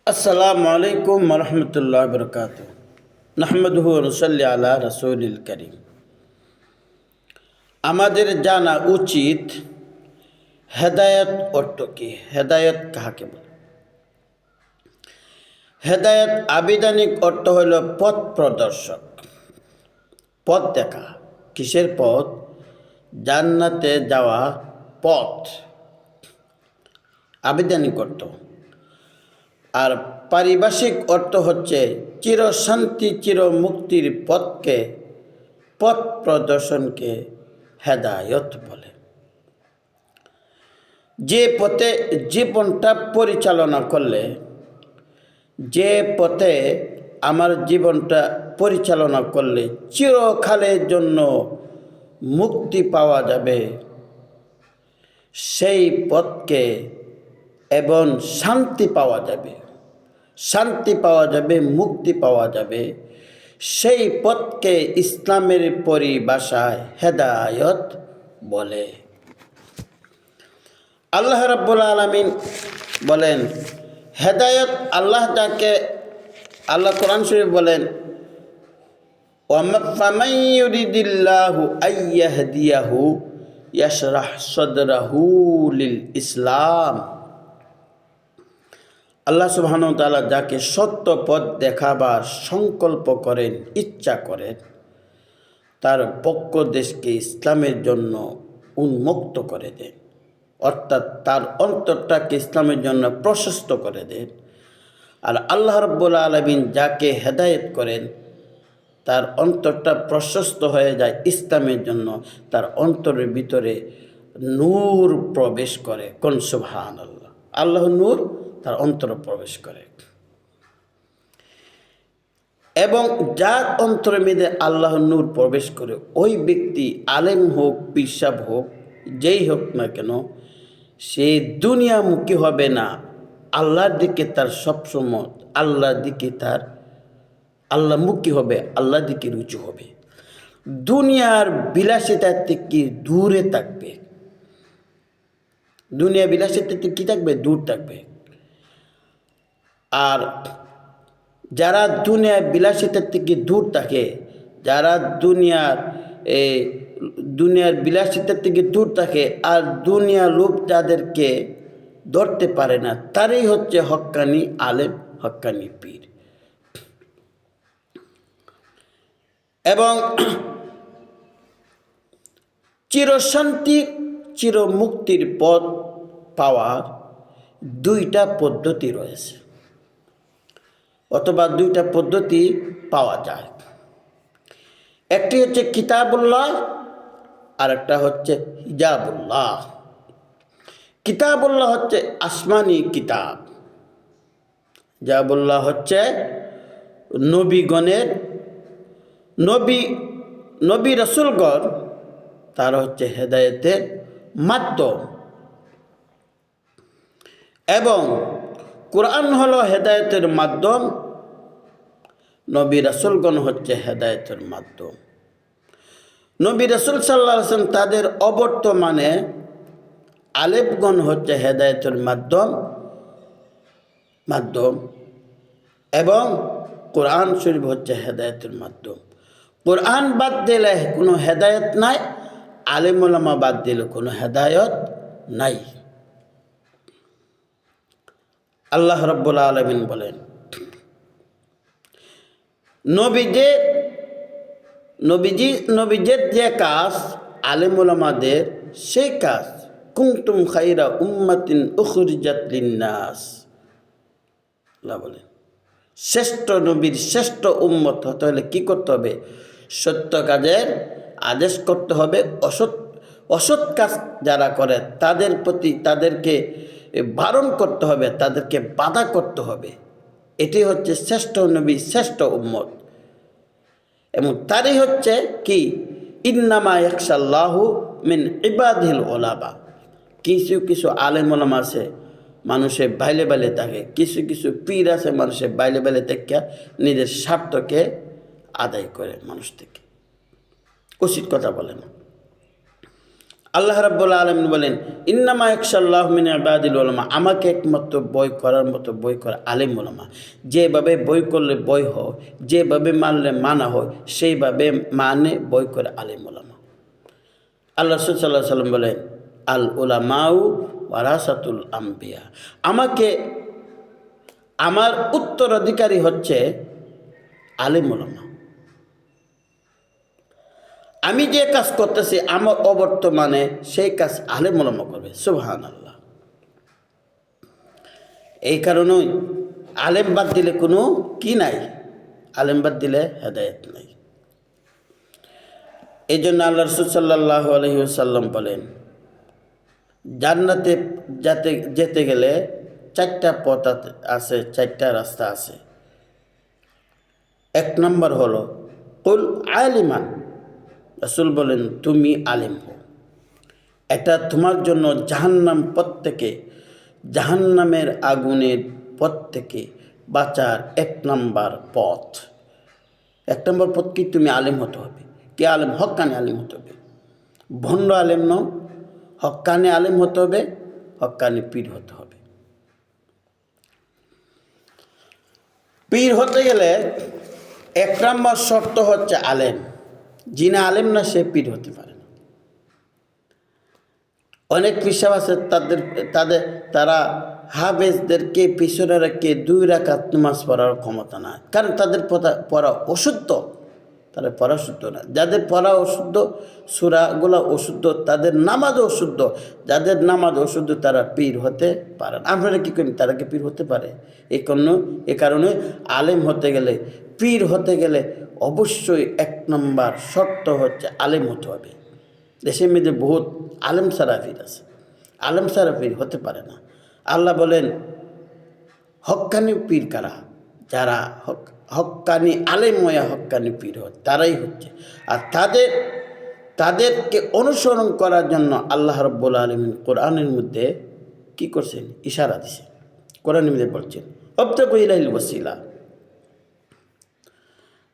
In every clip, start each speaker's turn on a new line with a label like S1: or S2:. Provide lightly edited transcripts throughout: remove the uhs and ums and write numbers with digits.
S1: আসসালামু আলাইকুম রহমতুল্লাহ বরকাত নাহমাদুহু ওয়া নুসাল্লি আলা রাসূলিল কারীম। আমাদের জানা উচিত হেদায়েত অর্থ কি, হেদায়েত কাহাকে বলে। হেদায়েত আবিধানিক অর্থ হইল পথ প্রদর্শক, পথ দেখা। কিসের পথ? জান্নাতে যাওয়া পথ, আবিধানিক অর্থ। আর পারিভাষিক অর্থ হচ্ছে চিরশান্তি চির মুক্তির পথকে, পথ প্রদর্শনকে হেদায়ত বলে। যে পথে জীবনটা পরিচালনা করলে, যে পথে আমার জীবনটা পরিচালনা করলে চিরকালের জন্য মুক্তি পাওয়া যাবে, সেই পথকে এবং শান্তি পাওয়া যাবে, শান্তি পাওয়া যাবে, মুক্তি পাওয়া যাবে, সেই পথকে ইসলামের পরিভাষায় হেদায়ত বলে। আল্লাহ রাব্বুল আলামিন বলেন হেদায়ত আল্লাহ যাকে, আল্লাহ কোরআন শরীফ বলেন ফামান ইউরিদিল্লাহু আইয়াহদিয়াহু ইয়াশরাহ সাদরাহু লিল ইসলাম। আল্লাহ সুবহানাহু ওয়া তাআলা যাকে সত্য পথ দেখাবার সংকল্প করেন, ইচ্ছা করেন, তার পক্ষ দেশকে ইসলামের জন্য উন্মুক্ত করে দেন, অর্থাৎ তার অন্তরটাকে ইসলামের জন্য প্রশস্ত করে দেন। আর আল্লাহ রাব্বুল আলামিন যাকে হেদায়েত করেন, তার অন্তরটা প্রশস্ত হয়ে যায় ইসলামের জন্য, তার অন্তরের ভিতরে নূর প্রবেশ করে। কোন সুবহানাল্লাহ। আল্লাহ নূর তার অন্তরে প্রবেশ করে, এবং যার অন্তরের মধ্যে আল্লাহ নূর প্রবেশ করে, ওই ব্যক্তি আলেম হোক, পিসাব হোক, যেই হোক না কেন, সে দুনিয়ামুখী হবে না। আল্লাহর দিকে তার সবসময়, আল্লাহর দিকে তার আল্লাহমুখী হবে, আল্লাহর দিকে রুজু হবে। দুনিয়ার বিলাসিতার থেকে দূরে থাকবে, দুনিয়া বিলাসিতা থেকে কী থাকবে? দূর থাকবে। আর যারা দুনিয়ার বিলাসিতার থেকে দূর থাকে, যারা দুনিয়ার বিলাসিতার থেকে দূর থাকে, আর দুনিয়া লোভ যাদেরকে ধরতে পারে না, তারই হচ্ছে হক্কানি আলেম, হক্কানি পীর। এবং চিরশান্তি চির মুক্তির পথ পাওয়ার দুইটা পদ্ধতি রয়েছে, অথবা দুইটা পদ্ধতি পাওয়া যায়। একটি হচ্ছে কিতাবুল্লাহ, আর একটা হচ্ছে হিজাবুল্লাহ। কিতাবুল্লাহ হচ্ছে আসমানি কিতাব, হিজাবুল্লাহ হচ্ছে নবীগণের, নবী রাসূলগণ, তারা হচ্ছে হেদায়েতের মাধ্যম। এবং কোরআন হলো হেদায়েতের মাধ্যম, নবী রাসূলগণ হচ্ছে হেদায়েতের মাধ্যম। নবী রাসূল সাল্লাল্লাহু আলাইহি ওয়াসাল্লাম তাদের অবর্তমানে আলেমগণ হচ্ছে হেদায়েতের মাধ্যম, এবং কোরআন শরীফ হচ্ছে হেদায়েতের মাধ্যম। কোরআন বাদ দিলে কোনো হেদায়েত নাই, আলেম ওলামা বাদ দিলে কোনো হেদায়েত নাই। আল্লাহ রাব্বুল আলামিন বলেন নবীজের যে কাজ, আলেম ওলামাদের সেই কাজ, কুনতুম খায়রা উম্মাতিন উখরিজাত লিন্নাস। আল্লাহ বলেন শ্রেষ্ঠ নবীর শ্রেষ্ঠ উম্মত হতে হলে কী করতে হবে? সত্য কাজের আদেশ করতে হবে, অসৎ কাজ যারা করে তাদের প্রতি তাদেরকে বারণ করতে হবে, তাদেরকে বাধা করতে হবে। এটি হচ্ছে শ্রেষ্ঠ নবী, শ্রেষ্ঠ উম্মত। এবং তারই হচ্ছে কি, ইন্নামা ইয়াখশাল্লাহু মিন ইবাদিল উলামা। কিছু কিছু আলেম ওলামা আছে মানুষের বাইলে বাইলে থাকে, কিছু কিছু পীর আছে মানুষের বাইলে বাইলে থেকে নিজের স্বার্থকে আদায় করে মানুষ থেকে, উচিত কথা বলে না। আল্লাহ রাব্বুল আলামিন বলেন, ইন্নামা ইয়াখশাল্লাহু মিন ইবাদিল উলামা, আমাকে একমাত্র বই করার মতো বই করে আলেম উলামা। যেভাবে বই করলে বই হয়, যেভাবে মানলে মানা হয়, সেইভাবে মানে বই করে আলেম উলামা। আল্লাহ রাসূল সাল্লাল্লাহু আলাইহি ওয়াসাল্লাম বলেন, আল উলামাউ ওয়ারাসাতুল আম্বিয়া, আমাকে আমার উত্তরাধিকারী হচ্ছে আলেম উলামা। আমি যে কাজ করতেছি আমার অবর্তমানে সেই কাজ আলেম উলামা করবে। সুবহানাল্লাহ। এই কারণেই আলেম বাদ দিলে কোনো কি নাই, আলেম বাদ দিলে হেদায়েত নাই। এই জন্য আল্লাহ রাসূল সাল্লাল্লাহু আলাইহি ওয়াসাল্লাম বলেন, জান্নাতে যেতে গেলে 4টা পথ আছে, 4টা রাস্তা আছে। 1 নম্বর হলো কুল আলিমান, রাসূল বলেন তুমি আলেম হও। এটা তোমার জন্য জাহান্নামের আগুনের পথ থেকে বাঁচার 1 নম্বর পথ। 1 নম্বর পথ কি? তুমি আলেম হতে হবে। কে আলেম? হক্কানি আলেম হতে হবে। ভণ্ড আলেম নও, হক্কানি আলেম হতে হবে, হক্কানি পীর হতে হবে। পীর হতে গেলে 1 নম্বর শর্ত হচ্ছে আলেম। যিনি আলেম না সে পীর হতে পারে না। অনেক পেশাব আছে, তারা হাফেজদেরকে পিছনে রেখে 2 রাকাত নামাজ পড়ার ক্ষমতা নাই, কারণ তাদের পড়া অশুদ্ধ, তারা পড়া শুদ্ধ না। যাদের পড়া অশুদ্ধ, সূরাগুলো অশুদ্ধ, তাদের নামাজ অশুদ্ধ। যাদের নামাজ অশুদ্ধ তারা পীর হতে পারে না। আপনারা কী করেন? তারা কি পীর হতে পারে? এ কারণে আলেম হতে গেলে, পীর হতে গেলে অবশ্যই 1 নম্বর শর্ত হচ্ছে আলেম হতে হবে। দেশের মধ্যে বহুত আলেম ছাড়া পীর আছে, আলেম ছাড়া পীর হতে পারে না। আল্লাহ বলেন হক্কানি পীর কারা? যারা হক্কানি আলেম হয়ে হক্কানি পীর হয় তারাই হচ্ছে। আর তাদেরকে অনুসরণ করার জন্য আল্লাহ রাব্বুল আলামিন কোরআনের মধ্যে কি করছেন? ইশারা দিছেন। কোরআনের মধ্যে বলছেন ওয়াবতাগু ইলাইহিল ওয়াসিলা,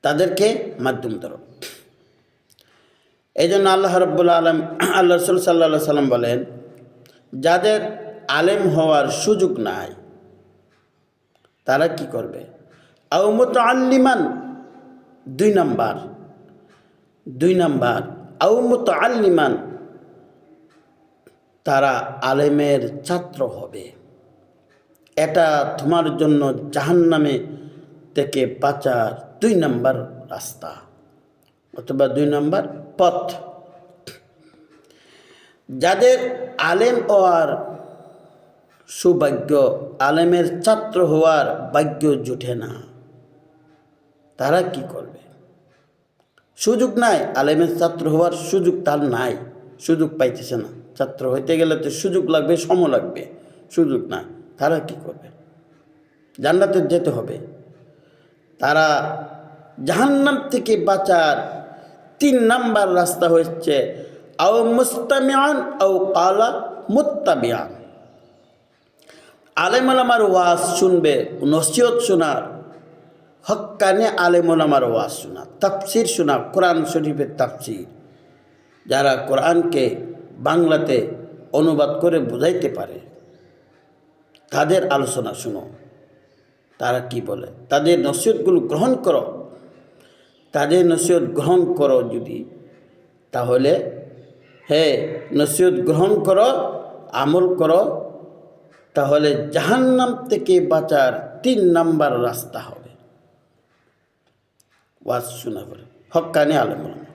S1: তাদেরকে মাধ্যম ধরো। এই জন্য আল্লাহ রাব্বুল আলামিন, আল্লাহ রাসূল সাল্লাল্লাহু আলাইহি সাল্লাম বলেন, যাদের আলেম হওয়ার সুযোগ নাই তারা কি করবে? আও মুতাআল্লিমান, 2 নাম্বার আও মুতাআল্লিমান, তারা আলেমের ছাত্র হবে। এটা তোমার জন্য জাহান্নামে থেকে বাঁচার 2 নাম্বার রাস্তা অথবা 2 নাম্বার পথ। যাদের আলেম হওয়ার সৌভাগ্য, আলেমের ছাত্র হওয়ার ভাগ্য জুটে না, তারা কি করবে? সুযোগ নাই, আলেমের ছাত্র হওয়ার সুযোগ তার নাই, সুযোগ পাইতেছে না। ছাত্র হইতে গেলে তো সুযোগ লাগবে, সময় লাগবে, সুযোগ নাই। তারা কি করবে? জান্নাতে যেতে হবে। তারা জাহান্নাম থেকে বাঁচার 3 নাম্বার রাস্তা হচ্ছে আও মুস্তামিআন আও ক্বালা মুত্তাবিআন, আলেম ওলামার ওয়াজ শুনবে, নসিহত শোনার, হক্কানি আলেম ওলামার ওয়াজ শোনা, তাফসির শোনা, কোরআন শরীফের তাফসির। যারা কোরআনকে বাংলাতে অনুবাদ করে বুঝাইতে পারে তাদের আলোচনা শুনো, তারা কি বলে, তাদের নসিহতগুলো গ্রহণ করো। তাদের নসিহত গ্রহণ করো যদি, তাহলে নসিহত গ্রহণ করো, আমল করো, তাহলে জাহান্নাম থেকে বাঁচার 3 নাম্বার রাস্তা হবে ওয়াজ শোনা করে হক্কানি আলেম ওলামা।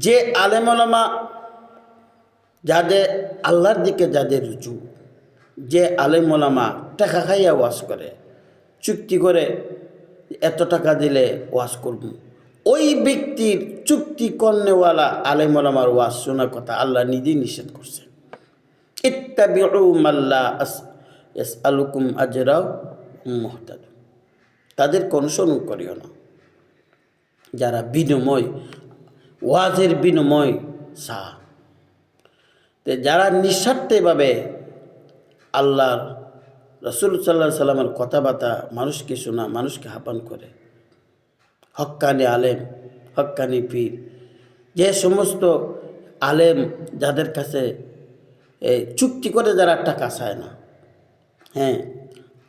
S1: যে আলেম ওলামা যাদের আল্লাহর দিকে যাদের রুজু, যে আলেম ওলামা টাকা খাইয়া ওয়াজ করে, চুক্তি করে এত টাকা দিলে ওয়াজ করব, ওই ব্যক্তির চুক্তি করনেওয়ালা আলেম ওলামার ওয়াজ শোনার কথা আল্লাহ নিজেই নিষেধ করছেন। ইত্তাবিউ মাল্লা ইয়াসআলুকুম আজরা মুহতাদুন, তাদেরকে অনুসরণ করিও না যারা বিনিময়, ওয়াজের বিনিময় যারা নিঃস্বার্থভাবে আল্লাহর রাসূল সাল্লাল্লাহু আলাইহি সাল্লামের কথাবার্তা মানুষকে শোনা, মানুষকে আহ্বান করে। হক্কানি আলেম, হক্কানি পীর, যে সমস্ত আলেম যাদের কাছে চুক্তি করে যারা টাকা চায় না, হ্যাঁ,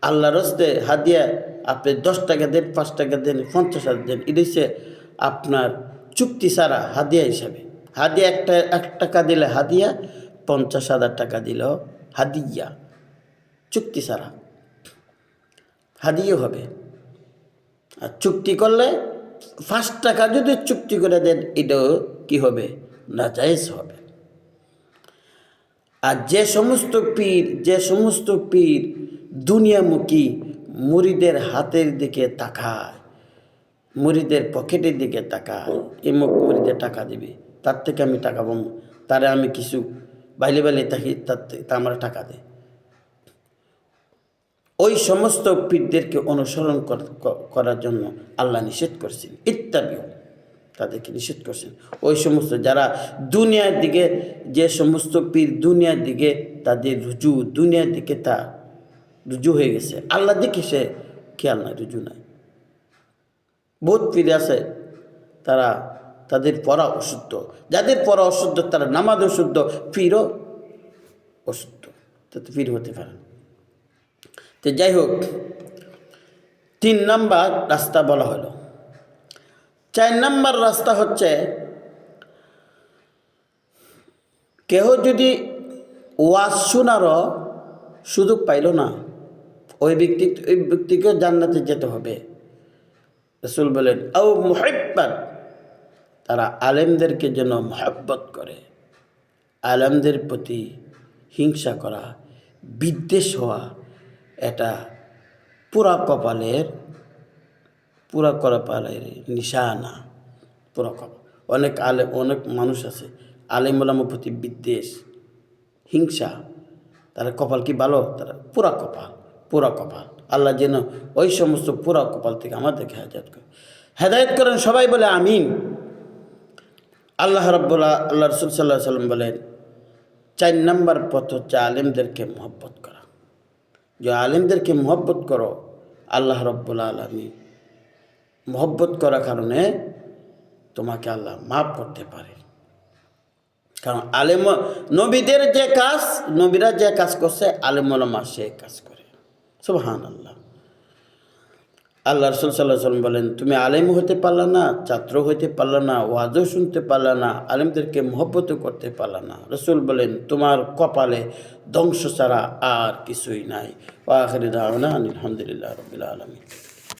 S1: আল্লাহর রাস্তে হাদিয়া আপনি 10 টাকা দেন, 5 টাকা দেন, 50,000 দেন, এটা হচ্ছে আপনার চুক্তি ছাড়া হাদিয়া হিসাবে। হাদিয়া 1 টাকা দিলে হাদিয়া, 50,000 টাকা দিল হাদিয়া, চুক্তি ছাড়া হাদিয়া হবে। আর চুক্তি করলে 5 টাকা যদি চুক্তি করে দেন, এটাও কি হবে? নাজায়েজ হবে। আর যে সমস্ত পীর দুনিয়ামুখী মুরিদের হাতের দিকে তাকায়, মুরিদের পকেটের দিকে তাকায়, এমুক মুরিদের টাকা দিবে, তার থেকে আমি টাকা পাবো, তারে আমি কিছু বাইলে থাকি, তা আমার টাকা দেয়, ওই সমস্ত পীরদেরকে অনুসরণ করার জন্য আল্লাহ নিষেধ করেছেন, ইত্তাবিউ, তাদেরকে নিষেধ করছেন। ওই সমস্ত যারা দুনিয়ার দিকে, যে সমস্ত পীর দুনিয়ার দিকে তাদের রুজু, দুনিয়ার দিকে তা রুজু হয়ে গেছে, আল্লাহর দিকে সে খেয়াল নাই, রুজু নাই। বহুত পীর আছে তাদের পড়া অশুদ্ধ, যাদের পড়া অশুদ্ধ তারা নামাজ অশুদ্ধ, পীরও অশুদ্ধ, তাতে পীর হতে পারে। তো যাই হোক, 3 নাম্বার রাস্তা বলা হলো। 4 নাম্বার রাস্তা হচ্ছে, কেহ যদি ওয়াজ শোনারও সুযোগ পাইল না, ওই ব্যক্তিকে জান্নাতে যেতে হবে। রাসূল বলেন, আও মুহিব্বান, তারা আলেমদেরকে যেন মহব্বত করে, আলেমদের প্রতি হিংসা করা, বিদ্বেষ হওয়া, এটা পুরা কপালের নিশানা। পুরা কপাল। অনেক মানুষ আছে আলেম ওলামার প্রতি বিদ্বেষ, হিংসা, তারা কপাল কি ভালো? তারা পুরা কপাল। আল্লাহ যেন ওই সমস্ত পুরা কপাল থেকে আমাদেরকে হেদায়েত করেন। সবাই বলে আমিন। আল্লাহ রাসূল সাল্লাল্লাহু আলাইহি ওয়াসাল্লাম বলেন, 4 নাম্বার পথ হচ্ছে আলেমদেরকে মহব্বত করা। যে আলেমদেরকে মহব্বত করো, আল্লাহ রাব্বুল আলামিন মহব্বত করার কারণে তোমাকে আল্লাহ মাফ করতে পারে। কারণ নবীদের যে কাজ, নবীরা যে কাজ করছে, আলেম ওলামা সে কাজ করে। সুবহানাল্লাহ। আল্লাহ রাসূল সাল্লাল্লাহু আলাইহি ওয়াসাল্লাম বলেন, তুমি আলেম হতে পারলা না, ছাত্র হইতে পারলা না, ওয়াজও শুনতে পারলা না, আলেমদেরকে মহব্বতও করতে পারলা না। রাসূল বলেন, তোমার কপালে ধ্বংস ছাড়া আর কিছুই নাই। ওয়া আখিরু দাওয়ানা আলহামদুলিল্লাহি রাব্বিল আলামিন।